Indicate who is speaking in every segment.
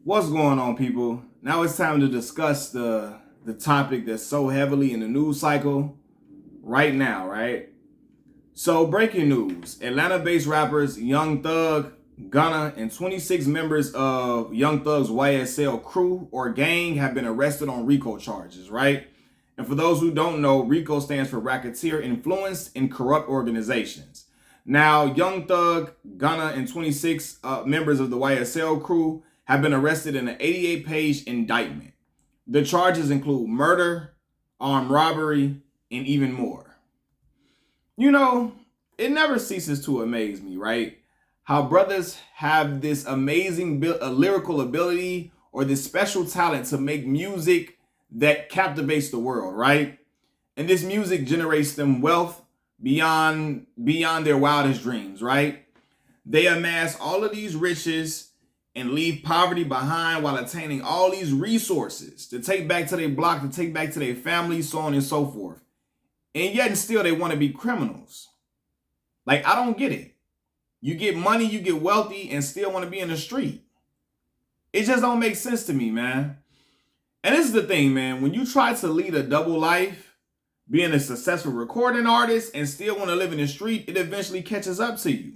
Speaker 1: What's going on, people? Now it's time to discuss the topic that's so heavily in the news cycle right now, right? So, breaking news: Atlanta-based rappers Young Thug, Gunna, and 26 members of Young Thug's YSL crew or gang have been arrested on Rico charges, right? And for those who don't know, Rico stands for Racketeer Influenced in Corrupt Organizations. Now, Young Thug, Gunna, and 26 members of the YSL crew have been arrested in an 88-page indictment. The charges include murder, armed robbery, and even more. You know, it never ceases to amaze me, right? How brothers have this amazing lyrical ability or this special talent to make music that captivates the world, right? And this music generates them wealth beyond their wildest dreams, right? They amass all of these riches and leave poverty behind while attaining all these resources to take back to their block, to take back to their family, so on and so forth. And yet and still they want to be criminals. Like, I don't get it. You get money, you get wealthy, and still want to be in the street. It just don't make sense to me, man. And this is the thing, man. When you try to lead a double life, being a successful recording artist and still want to live in the street, it eventually catches up to you.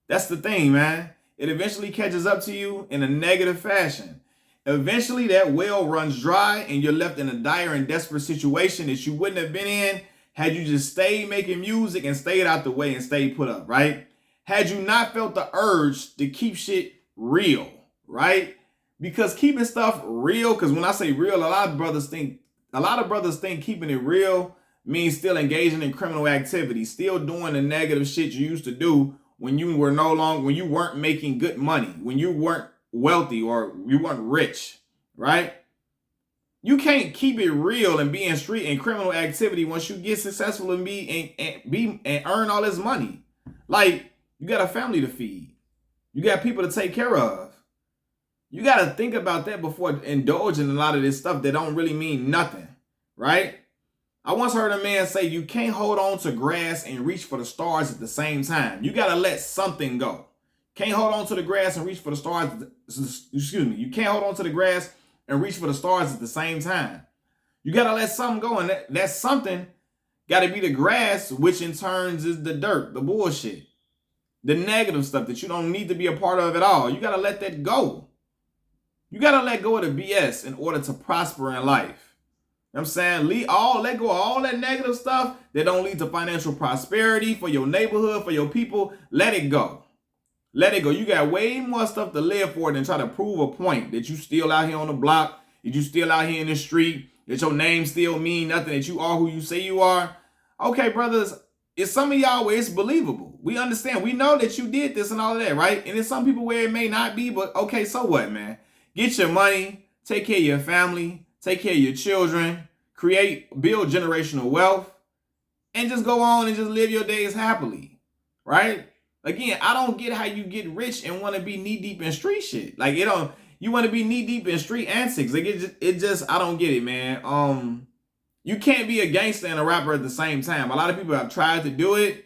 Speaker 1: That's the thing, man. It eventually catches up to you in a negative fashion. Eventually, that well runs dry and you're left in a dire and desperate situation that you wouldn't have been in had you just stayed making music and stayed out the way and stayed put up, right? Had you not felt the urge to keep shit real, right? Because keeping stuff real, because when I say real, a lot of brothers think keeping it real means still engaging in criminal activity, still doing the negative shit you used to do when you weren't making good money, when you weren't wealthy or you weren't rich, right? You can't keep it real and be in street and criminal activity once you get successful and earn all this money. Like, you got a family to feed. You got people to take care of. You got to think about that before indulging in a lot of this stuff that don't really mean nothing, right? I once heard a man say, you can't hold on to grass and reach for the stars at the same time. You got to let something go. Can't hold on to the grass and reach for the stars. You can't hold on to the grass and reach for the stars at the same time. You got to let something go. And that something got to be the grass, which in turns is the dirt, the bullshit, the negative stuff that you don't need to be a part of at all. You got to let that go. You got to let go of the BS in order to prosper in life. You know what I'm saying? Let go of all that negative stuff that don't lead to financial prosperity for your neighborhood, for your people. Let it go. Let it go. You got way more stuff to live for than try to prove a point that you still out here on the block, that you still out here in the street, that your name still mean nothing, that you are who you say you are. Okay, brothers, it's some of y'all where it's believable. We understand. We know that you did this and all of that, right? And there's some people where it may not be, but okay, so what, man? Get your money, take care of your family, take care of your children, build generational wealth, and just go on and just live your days happily, right? Again, I don't get how you get rich and want to be knee deep in street shit. Like, you want to be knee deep in street antics. Like, I don't get it, man. You can't be a gangster and a rapper at the same time. A lot of people have tried to do it,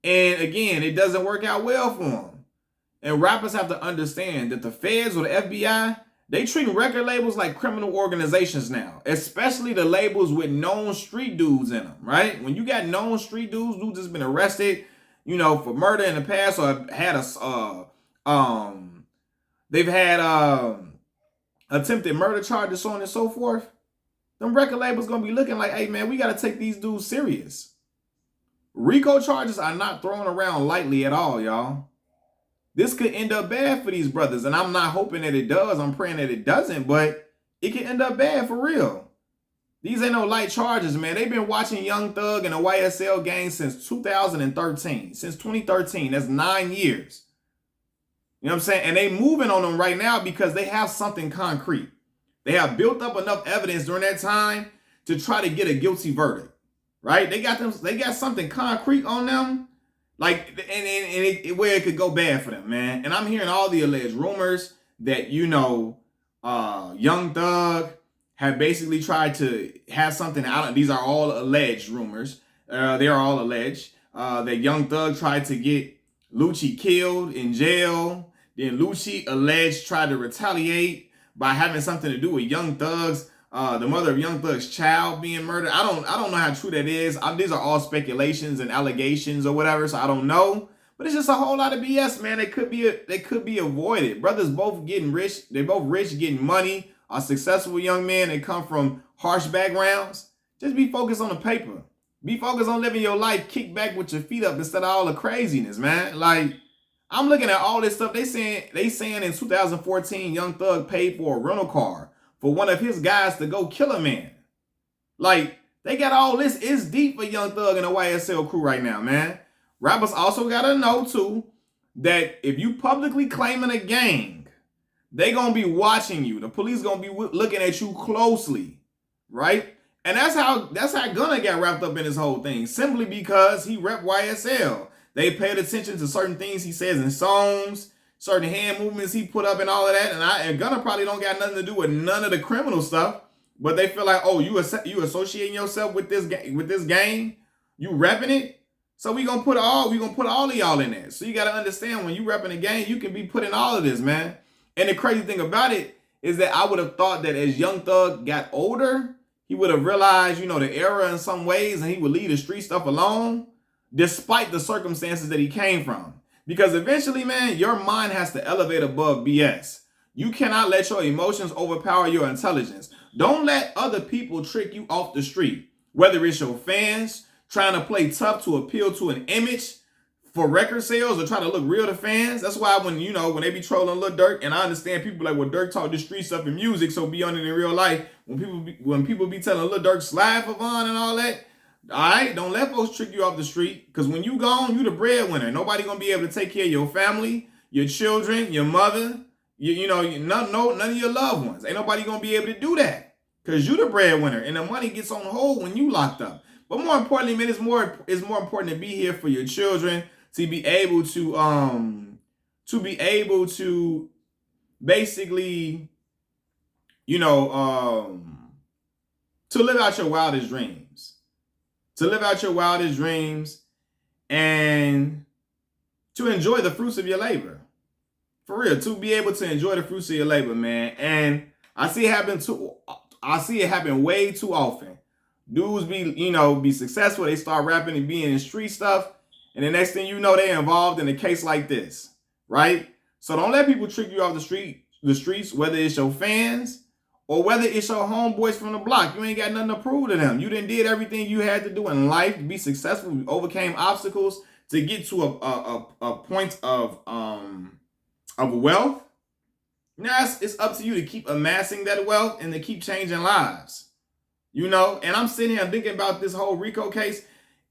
Speaker 1: and again, it doesn't work out well for them. And rappers have to understand that the feds or the FBI, they treat record labels like criminal organizations now, especially the labels with known street dudes in them, right? When you got known street dudes who just been arrested, for murder in the past, or they've had attempted murder charges, so on and so forth, them record labels gonna be looking like, hey man, we gotta take these dudes serious. Rico charges are not thrown around lightly at all, y'all. This could end up bad for these brothers, and I'm not hoping that it does. I'm praying that it doesn't, but it can end up bad for real. These ain't no light charges, man. They've been watching Young Thug and the YSL gang since 2013. Since 2013, that's 9 years. You know what I'm saying? And they moving on them right now because they have something concrete. They have built up enough evidence during that time to try to get a guilty verdict, right? They got something concrete on them. Like, where it could go bad for them, man. And I'm hearing all the alleged rumors that, Young Thug have basically tried to have something out. These are all alleged rumors. They are all alleged. That Young Thug tried to get Lucci killed in jail. Then Lucci alleged tried to retaliate by having something to do with Young Thug's, the mother of Young Thug's child being murdered. I don't know how true that is. These are all speculations and allegations or whatever, so I don't know. But it's just a whole lot of BS, man. They could be avoided. Brothers both getting rich. They both rich, getting money. Are successful young men. They come from harsh backgrounds. Just be focused on the paper. Be focused on living your life. Kick back with your feet up instead of all the craziness, man. Like, I'm looking at all this stuff. They saying in 2014, Young Thug paid for a rental car for one of his guys to go kill a man. Like, they got all this. It's deep for Young Thug and the YSL crew right now, man. Rappers also gotta know too that if you publicly claiming a gang, they gonna be watching you. The police gonna be looking at you closely, right? And that's how Gunna got wrapped up in this whole thing, simply because he rep YSL. They paid attention to certain things he says in songs, certain hand movements he put up and all of that. And Gunna probably don't got nothing to do with none of the criminal stuff, but they feel like, oh, you associating yourself with this gang, you repping it. So we gonna put all of y'all in there. So you gotta understand, when you repping a gang, you can be put in all of this, man. And the crazy thing about it is that I would have thought that as Young Thug got older, he would have realized, the error in some ways, and he would leave the street stuff alone, despite the circumstances that he came from. Because eventually, man, your mind has to elevate above BS. You cannot let your emotions overpower your intelligence. Don't let other people trick you off the street. Whether it's your fans trying to play tough to appeal to an image for record sales or try to look real to fans. That's why when they be trolling Lil Durk, and I understand people like, well, Durk talk the street stuff in music, so be on it in real life. When people be telling Lil Durk slide for Von and all that, all right, don't let folks trick you off the street, because when you gone, you the breadwinner. Nobody gonna be able to take care of your family, your children, your mother, none of your loved ones. Ain't nobody gonna be able to do that, because you the breadwinner, and the money gets on hold when you locked up. But more importantly, man, it's more important to be here for your children, to be able to basically, to live out your wildest dreams. To live out your wildest dreams and to enjoy the fruits of your labor. For real, to be able to enjoy the fruits of your labor, man. And I see it happen way too often. Dudes be successful, they start rapping and being in street stuff, and the next thing you know, they're involved in a case like this, right? So don't let people trick you off the streets, whether it's your fans or whether it's your homeboys from the block. You ain't got nothing to prove to them. You done did everything you had to do in life to be successful. You overcame obstacles to get to a point of wealth. Now it's up to you to keep amassing that wealth and to keep changing lives. And I'm sitting here thinking about this whole Rico case.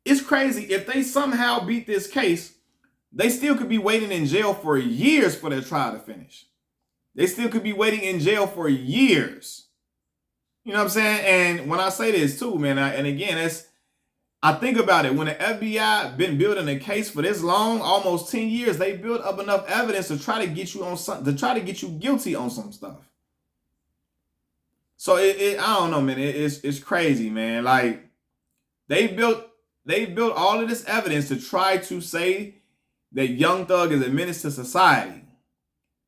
Speaker 1: It's crazy. If they somehow beat this case, they still could be waiting in jail for years for their trial to finish. They still could be waiting in jail for years. You know what I'm saying? And when I say this too, man, I think about it. When the FBI been building a case for this long, almost 10 years, they built up enough evidence to try to get you on something, to try to get you guilty on some stuff. So I don't know, man. It's crazy, man. Like, they built all of this evidence to try to say that Young Thug is a menace to society.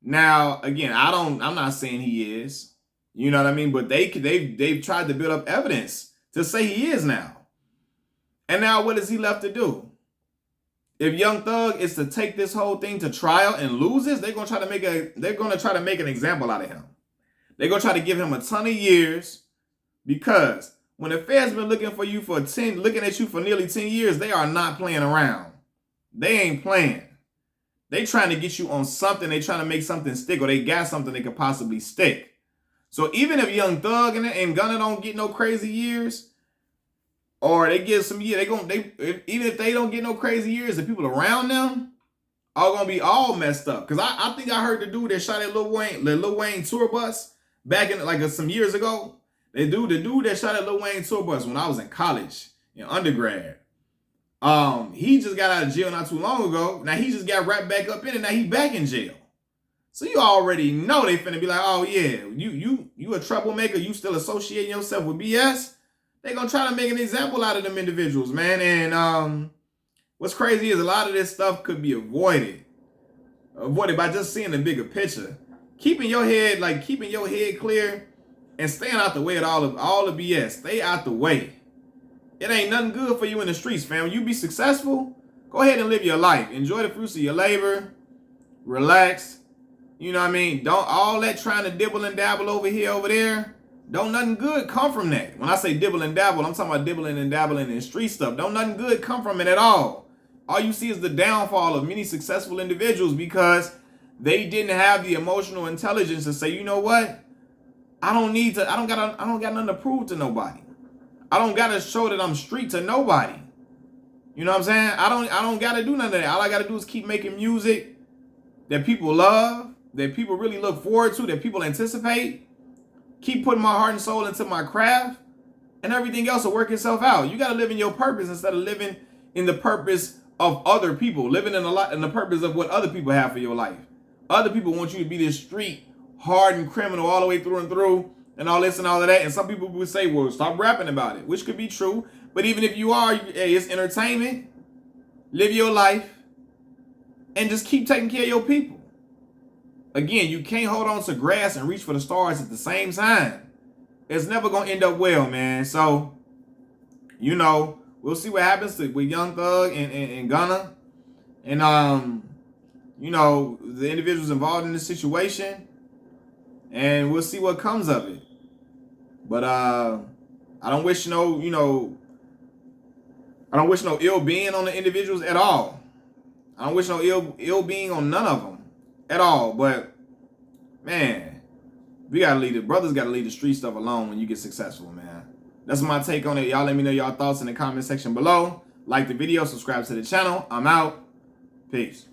Speaker 1: Now, again, I'm not saying he is. You know what I mean? But they've tried to build up evidence to say he is now. And now what is he left to do? If Young Thug is to take this whole thing to trial and loses, they're gonna try to make an example out of him. They're gonna try to give him a ton of years, because when the Fed's been looking at you for nearly 10 years, they are not playing around. They ain't playing. They trying to get you on something. They trying to make something stick, or they got something they could possibly stick. So even if Young Thug and Gunna don't get no crazy years, or they get some years, even if they don't get no crazy years, the people around them are gonna be all messed up. Cause I think I heard the dude that shot at Lil Wayne tour bus back in some years ago. The dude that shot at Lil Wayne tour bus when I was in college, in undergrad. He just got out of jail not too long ago. Now he just got wrapped back up in it. Now he back in jail. So you already know they finna be like, oh yeah, you a troublemaker. You still associating yourself with BS. They gonna try to make an example out of them individuals, man. And what's crazy is a lot of this stuff could be avoided by just seeing the bigger picture. keeping your head clear and staying out the way of all the BS. Stay out the way. It ain't nothing good for you in the streets, fam. When you be successful, go ahead and live your life. Enjoy the fruits of your labor. Relax. You know what I mean? Don't all that trying to dibble and dabble over here, over there. Don't nothing good come from that. When I say dibble and dabble, I'm talking about dibbling and dabbling in street stuff. Don't nothing good come from it at all. All you see is the downfall of many successful individuals because they didn't have the emotional intelligence to say, you know what? I don't got nothing to prove to nobody. I don't gotta show that I'm street to nobody. You know what I'm saying? I don't gotta do none of that. All I gotta do is keep making music that people love, that people really look forward to, that people anticipate. Keep putting my heart and soul into my craft, and everything else will work itself out. You gotta live in your purpose instead of living in the purpose of other people, living in the purpose of what other people have for your life. Other people want you to be this street hardened criminal all the way through and through, and all this and all of that. And some people would say, well, stop rapping about it, which could be true. But even if you are, hey, it's entertainment. Live your life and just keep taking care of your people. Again, you can't hold on to grass and reach for the stars at the same time. It's never going to end up well, man. So, you know, we'll see what happens with Young Thug and Gunna. And, you know, the individuals involved in this situation. And we'll see what comes of it. But I don't wish no ill being on the individuals at all. I don't wish no ill being on none of them at all. But man, brothers gotta leave the street stuff alone when you get successful, man. That's my take on it. Y'all let me know y'all thoughts in the comment section below. Like the video, subscribe to the channel. I'm out. Peace.